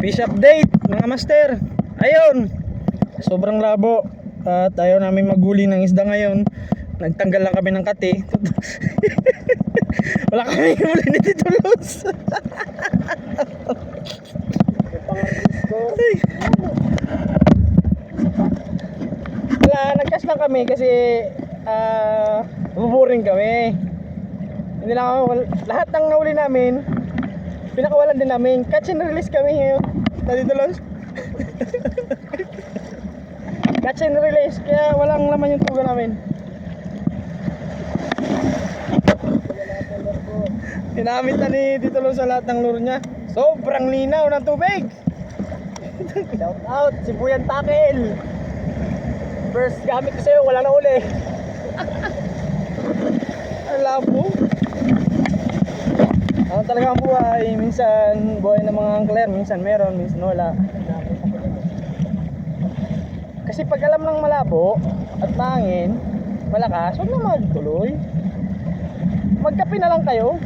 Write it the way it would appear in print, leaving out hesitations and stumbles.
Fish update mga master. Ayun, sobrang labo at ayaw namin maghuli ng isda ngayon. Nagtanggal lang kami ng kati. Wala kami huli ni Tito Luz. Wala, nagkas lang kami kasi buburing kami. Hindi lang ako, lahat ng nahuli namin pinakawalan din namin. Catch and release kami ngayon. Tito Luz. Catch and release, kaya walang laman yung tuga namin. Ginamit na ni Tito Luz sa lahat ng lure niya. Sobrang linaw ng tubig. Shout out, Sibuyan Tackle. First gamit ko sa'yo, wala na uli. Ang labo. Ano talaga ang buhay, minsan buhay ng mga angkler, minsan meron, minsan wala. Kasi pag alam ng malabo at mahangin, malakas, huwag na magtuloy. Magkape na lang kayo.